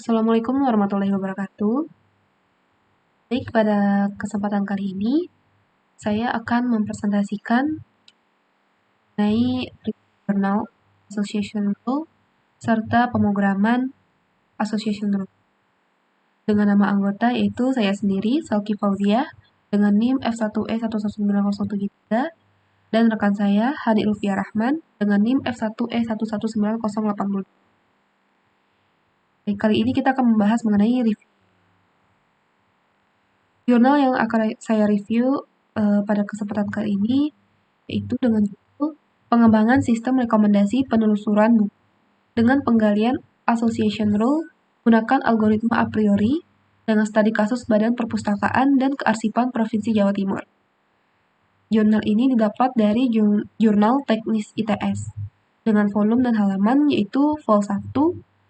Assalamualaikum warahmatullahi wabarakatuh. Baik, pada kesempatan kali ini saya akan mempresentasikan mengenai jurnal Association Rule serta pemrograman Association Rule. Dengan nama anggota yaitu saya sendiri, Salki Fauziah, dengan NIM F1E11903 dan rekan saya, Hani Lufia Rahman, dengan NIM F1E11980. Baik, kali ini kita akan membahas mengenai review. Jurnal yang akan saya review pada kesempatan kali ini yaitu dengan judul Pengembangan Sistem Rekomendasi Penelusuran Buku dengan Penggalian Association Rule Gunakan Algoritma A Priori dengan Studi Kasus Badan Perpustakaan dan Kearsipan Provinsi Jawa Timur. Jurnal ini didapat dari Jurnal Teknis ITS dengan volume dan halaman yaitu vol 1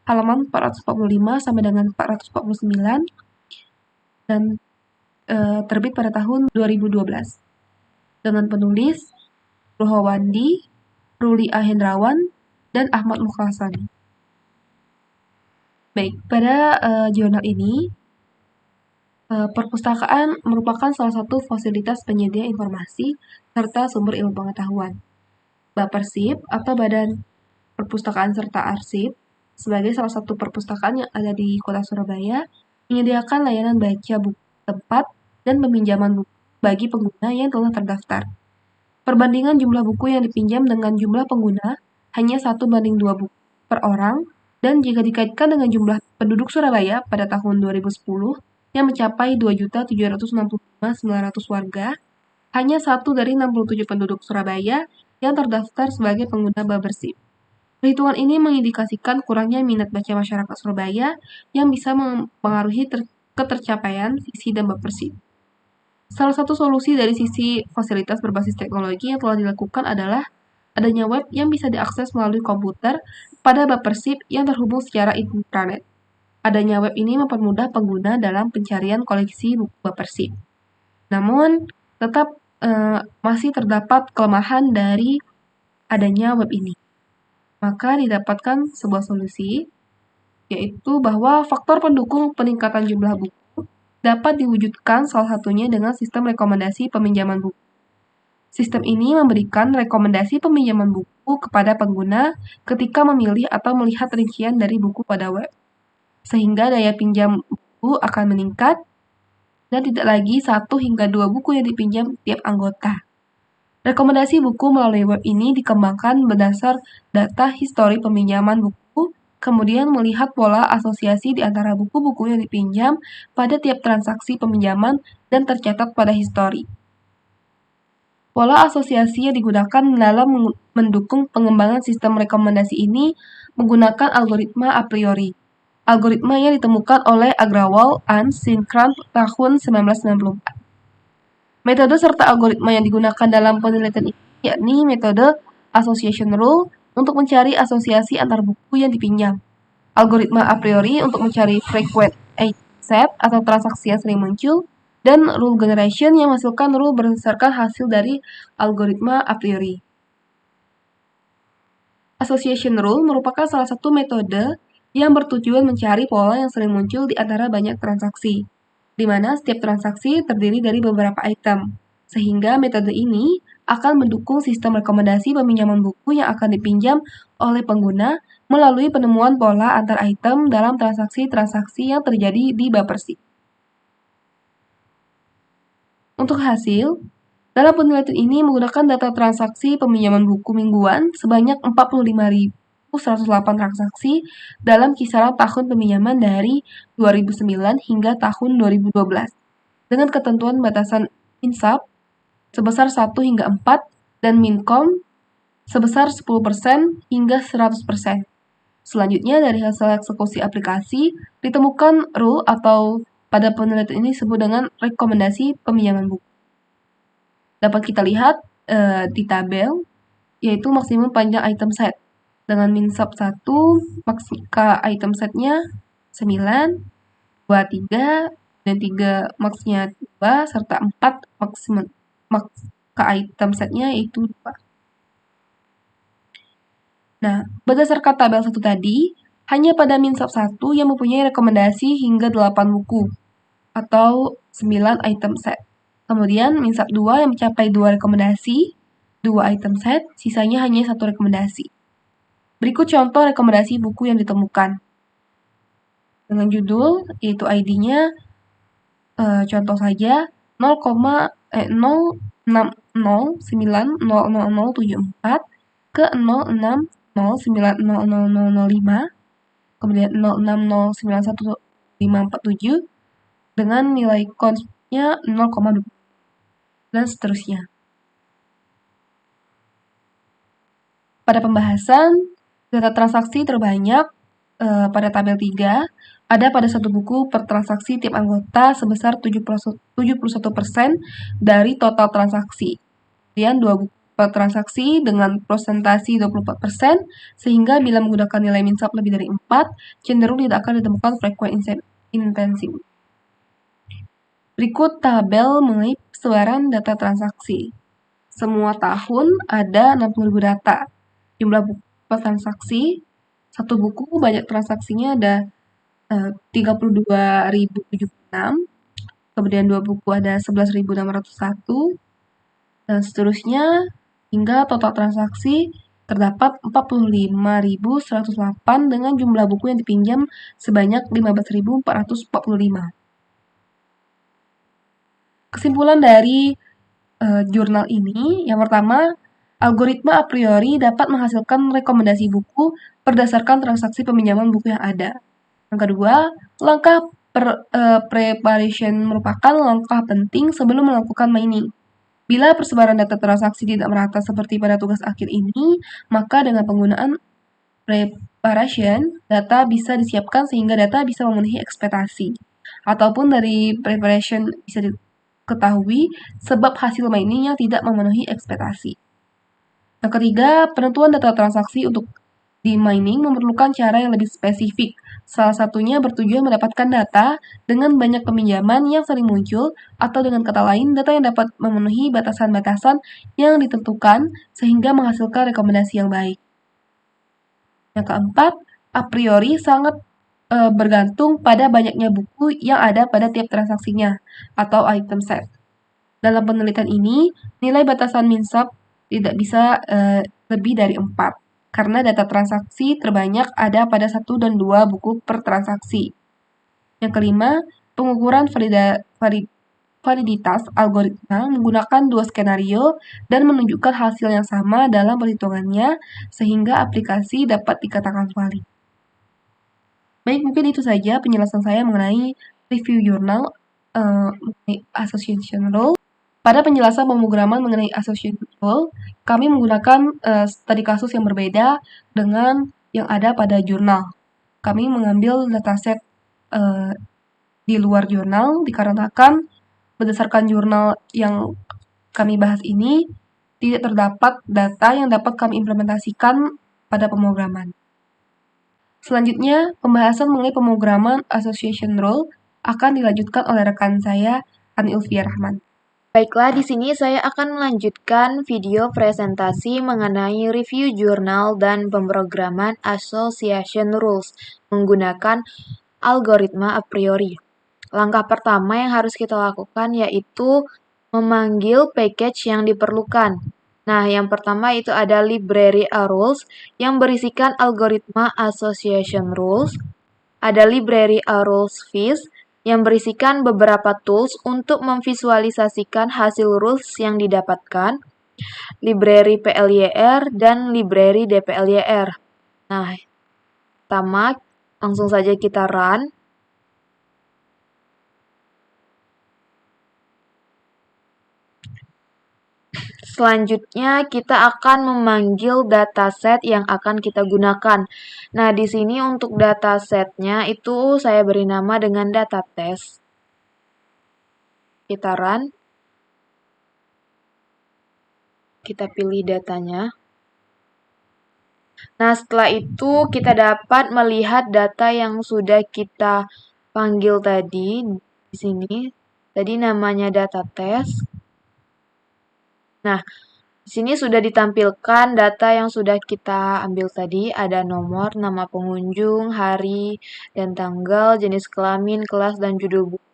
halaman 445 sampai dengan 449 dan terbit pada tahun 2012 dengan penulis Ruhawandi, Ruli A. Hendrawan, dan Ahmad Mukhlasani. Baik, pada jurnal ini perpustakaan merupakan salah satu fasilitas penyedia informasi serta sumber ilmu pengetahuan. Bapersip atau Badan Perpustakaan serta Arsip sebagai salah satu perpustakaan yang ada di Kota Surabaya menyediakan layanan baca buku tempat dan peminjaman buku bagi pengguna yang telah terdaftar. Perbandingan jumlah buku yang dipinjam dengan jumlah pengguna hanya 1:2 buku per orang, dan jika dikaitkan dengan jumlah penduduk Surabaya pada tahun 2010 yang mencapai 2.765.900 warga, hanya 1 dari 67 penduduk Surabaya yang terdaftar sebagai pengguna Bapersip. Perhitungan ini mengindikasikan kurangnya minat baca masyarakat Surabaya yang bisa mempengaruhi ketercapaian visi dan Bapersip. Salah satu solusi dari sisi fasilitas berbasis teknologi yang telah dilakukan adalah adanya web yang bisa diakses melalui komputer pada Bapersip yang terhubung secara intranet. Adanya web ini mempermudah pengguna dalam pencarian koleksi buku Bapersip. Namun, tetap masih terdapat kelemahan dari adanya web ini. Maka didapatkan sebuah solusi, yaitu bahwa faktor pendukung peningkatan jumlah buku dapat diwujudkan salah satunya dengan sistem rekomendasi peminjaman buku. Sistem ini memberikan rekomendasi peminjaman buku kepada pengguna ketika memilih atau melihat rincian dari buku pada web, sehingga daya pinjam buku akan meningkat dan tidak lagi 1 hingga 2 buku yang dipinjam tiap anggota. Rekomendasi buku melalui web ini dikembangkan berdasar data histori peminjaman buku, kemudian melihat pola asosiasi di antara buku-buku yang dipinjam pada tiap transaksi peminjaman dan tercatat pada histori. Pola asosiasi yang digunakan dalam mendukung pengembangan sistem rekomendasi ini menggunakan algoritma a priori. Algoritma yang ditemukan oleh Agrawal and Singkran tahun 1994. Metode serta algoritma yang digunakan dalam penelitian ini yakni metode Association Rule untuk mencari asosiasi antar buku yang dipinjam, algoritma a priori untuk mencari frequent set atau transaksi yang sering muncul, dan rule generation yang menghasilkan rule berdasarkan hasil dari algoritma a priori. Association Rule merupakan salah satu metode yang bertujuan mencari pola yang sering muncul di antara banyak transaksi, di mana setiap transaksi terdiri dari beberapa item, sehingga metode ini akan mendukung sistem rekomendasi peminjaman buku yang akan dipinjam oleh pengguna melalui penemuan pola antar item dalam transaksi-transaksi yang terjadi di Bapersip. Untuk hasil, dalam penelitian ini menggunakan data transaksi peminjaman buku mingguan sebanyak 45.108 transaksi dalam kisaran tahun peminjaman dari 2009 hingga tahun 2012 dengan ketentuan batasan insaf sebesar 1 hingga 4 dan minkom sebesar 10% hingga 100%. Selanjutnya dari hasil eksekusi aplikasi ditemukan rule atau pada penelitian ini disebut dengan rekomendasi peminjaman buku. Dapat kita lihat di tabel, yaitu maksimum panjang item set. Dengan min sub 1, maksika item setnya 9, 2, 3, dan 3 maksnya 2, serta 4 maksika item setnya yaitu 2. Nah, berdasarkan tabel 1 tadi, hanya pada MinSub 1 yang mempunyai rekomendasi hingga 8 buku atau 9 item set. Kemudian MinSub 2 yang mencapai 2 rekomendasi, 2 item set, sisanya hanya 1 rekomendasi. Berikut contoh rekomendasi buku yang ditemukan. Dengan judul, yaitu ID-nya, contoh saja 0,06090074 ke 060900005, kemudian 060915547 dengan nilai cons-nya 0,2 dan seterusnya. Pada pembahasan, data transaksi terbanyak pada tabel 3 ada pada satu buku per transaksi tiap anggota sebesar 71% dari total transaksi. Kemudian 2 buku per transaksi dengan persentasi 24%, sehingga bila menggunakan nilai MinSub lebih dari 4, cenderung tidak akan ditemukan frequent intensive. Berikut tabel mengenai persebaran data transaksi. Semua tahun ada 60.000 data. Jumlah buku per transaksi, satu buku banyak transaksinya ada 32.076, kemudian 2 buku ada 11.601, dan seterusnya hingga total transaksi terdapat 45.108 dengan jumlah buku yang dipinjam sebanyak 15.445. Kesimpulan dari jurnal ini, yang pertama, algoritma a priori dapat menghasilkan rekomendasi buku berdasarkan transaksi peminjaman buku yang ada. Yang kedua, langkah preparation merupakan langkah penting sebelum melakukan mining. Bila persebaran data transaksi tidak merata seperti pada tugas akhir ini, maka dengan penggunaan preparation, data bisa disiapkan sehingga data bisa memenuhi ekspektasi. Ataupun dari preparation bisa diketahui sebab hasil mining yang tidak memenuhi ekspektasi. Yang ketiga, penentuan data transaksi untuk di mining memerlukan cara yang lebih spesifik. Salah satunya bertujuan mendapatkan data dengan banyak peminjaman yang sering muncul, atau dengan kata lain, data yang dapat memenuhi batasan-batasan yang ditentukan sehingga menghasilkan rekomendasi yang baik. Yang keempat, a priori sangat bergantung pada banyaknya buku yang ada pada tiap transaksinya, atau item set. Dalam penelitian ini, nilai batasan MinSub tidak bisa lebih dari 4. Karena data transaksi terbanyak ada pada 1 dan 2 buku per transaksi. Yang kelima, pengukuran validitas algoritma menggunakan 2 skenario dan menunjukkan hasil yang sama dalam perhitungannya, sehingga aplikasi dapat dikatakan valid. Baik, mungkin itu saja penjelasan saya mengenai review journal mengenai association rule. Pada penjelasan pemrograman mengenai association rule, kami menggunakan studi kasus yang berbeda dengan yang ada pada jurnal. Kami mengambil dataset di luar jurnal dikarenakan berdasarkan jurnal yang kami bahas ini tidak terdapat data yang dapat kami implementasikan pada pemrograman. Selanjutnya, pembahasan mengenai pemrograman association rule akan dilanjutkan oleh rekan saya, Ani Ulfia Rahman. Baiklah, di sini saya akan melanjutkan video presentasi mengenai review jurnal dan pemrograman association rules menggunakan algoritma a priori. Langkah pertama yang harus kita lakukan yaitu memanggil package yang diperlukan. Nah, yang pertama itu ada library a rules yang berisikan algoritma association rules. Ada library a rules fees yang berisikan beberapa tools untuk memvisualisasikan hasil rules yang didapatkan, library PLYR, dan library DPLYR. Nah, pertama, langsung saja kita run. Selanjutnya, kita akan memanggil dataset yang akan kita gunakan. Nah, di sini untuk datasetnya itu saya beri nama dengan data test. Kita run. Kita pilih datanya. Nah, setelah itu kita dapat melihat data yang sudah kita panggil tadi di sini. Tadi namanya data test. Nah, di Di sini sudah ditampilkan data yang sudah kita ambil tadi, ada nomor, nama pengunjung, hari, dan tanggal, jenis kelamin, kelas, dan judul buku.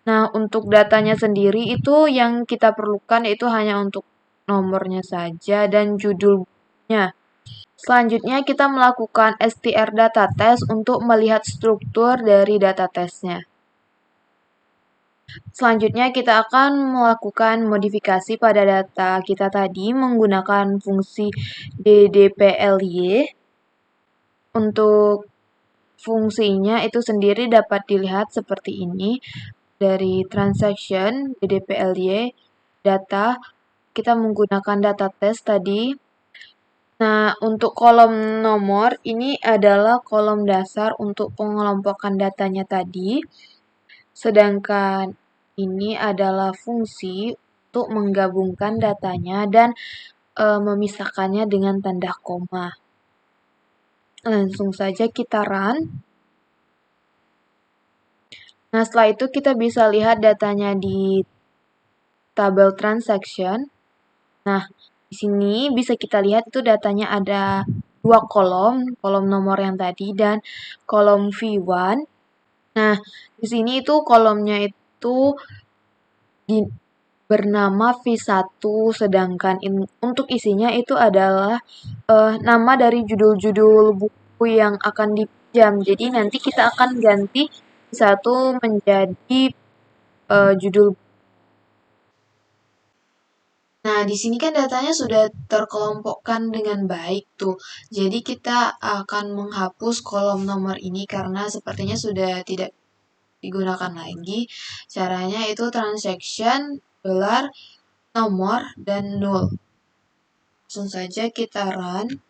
Nah, untuk datanya sendiri itu yang kita perlukan itu hanya untuk nomornya saja dan judul bukunya. Selanjutnya kita melakukan str data test untuk melihat struktur dari data testnya. Selanjutnya kita akan melakukan modifikasi pada data kita tadi menggunakan fungsi ddply. Untuk fungsinya itu sendiri dapat dilihat seperti ini. Dari transaction ddply data kita menggunakan data test tadi. Nah, untuk kolom nomor ini adalah kolom dasar untuk pengelompokan datanya tadi. Sedangkan ini adalah fungsi untuk menggabungkan datanya dan memisahkannya dengan tanda koma. Langsung saja kita run. Nah, setelah itu kita bisa lihat datanya di tabel transaction. Nah, di sini bisa kita lihat itu datanya ada dua kolom nomor yang tadi dan kolom V1. Nah, di sini itu kolomnya itu bernama V1, sedangkan untuk isinya itu adalah nama dari judul-judul buku yang akan dipinjam. Jadi nanti kita akan ganti V1 menjadi judul. Nah, di sini kan datanya sudah terkelompokkan dengan baik tuh. Jadi kita akan menghapus kolom nomor ini karena sepertinya sudah tidak digunakan lagi. Caranya itu transaction dolar nomor dan 0. Langsung saja kita run.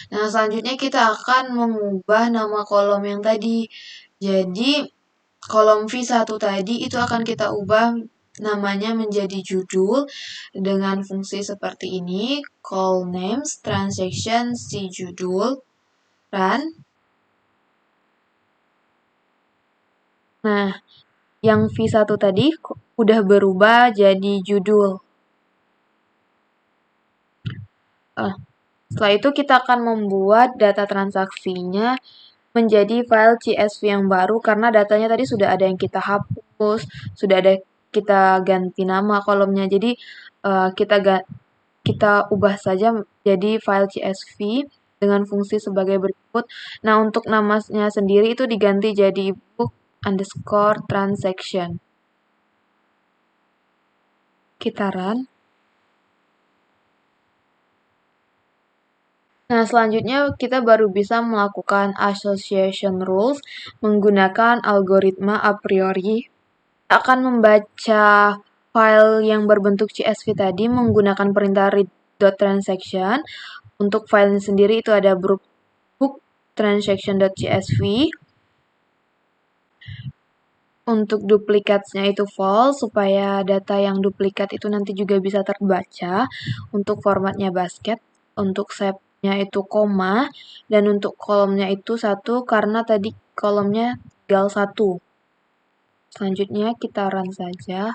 Nah, selanjutnya kita akan mengubah nama kolom yang tadi. Jadi, kolom V1 tadi itu akan kita ubah namanya menjadi judul dengan fungsi seperti ini. Call names, transaction, si judul, run. Nah, yang V1 tadi udah berubah jadi judul. Setelah itu kita akan membuat data transaksinya menjadi file CSV yang baru karena datanya tadi sudah ada yang kita hapus, sudah ada kita ganti nama kolomnya. Jadi kita ubah saja jadi file CSV dengan fungsi sebagai berikut. Nah, untuk namanya sendiri itu diganti jadi book underscore transaction. Kita run. Nah, selanjutnya kita baru bisa melakukan association rules menggunakan algoritma a priori. Akan membaca file yang berbentuk CSV tadi menggunakan perintah read.transaction. Untuk filenya sendiri itu ada book transaction.csv. Untuk duplikatnya itu false supaya data yang duplikat itu nanti juga bisa terbaca. Untuk formatnya basket, untuk shape-nya itu koma, dan untuk kolomnya itu 1 karena tadi kolomnya tinggal 1. Selanjutnya kita run saja.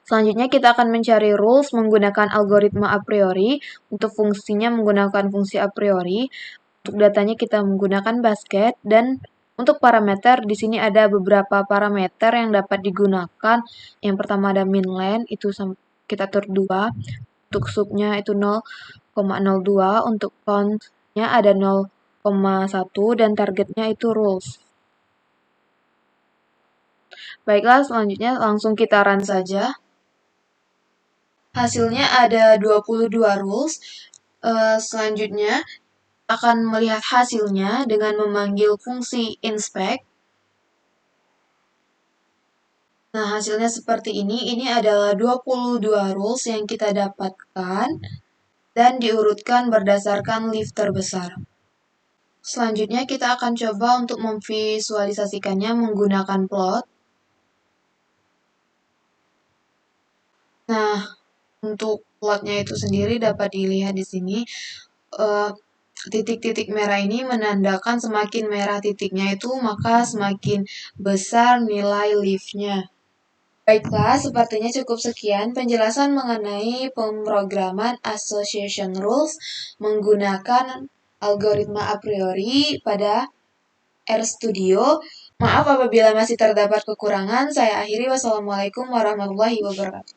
Selanjutnya kita akan mencari rules menggunakan algoritma a priori. Untuk fungsinya menggunakan fungsi a priori. Untuk datanya kita menggunakan basket dan untuk parameter di sini ada beberapa parameter yang dapat digunakan. Yang pertama ada min len itu kita atur 2. Untuk subnya itu 0,02. Untuk countnya ada 0,1 dan targetnya itu rules. Baiklah, selanjutnya langsung kita run saja. Hasilnya ada 22 rules. Selanjutnya akan melihat hasilnya dengan memanggil fungsi inspect. Nah, hasilnya seperti ini. Ini adalah 22 rules yang kita dapatkan dan diurutkan berdasarkan lift terbesar. Selanjutnya kita akan coba untuk memvisualisasikannya menggunakan plot. Nah, untuk plotnya itu sendiri dapat dilihat di sini. Titik-titik merah ini menandakan semakin merah titiknya itu, maka semakin besar nilai lift-nya. Baiklah, sepertinya cukup sekian penjelasan mengenai pemrograman association rules menggunakan algoritma a priori pada RStudio. Maaf apabila masih terdapat kekurangan. Saya akhiri. Wassalamualaikum warahmatullahi wabarakatuh.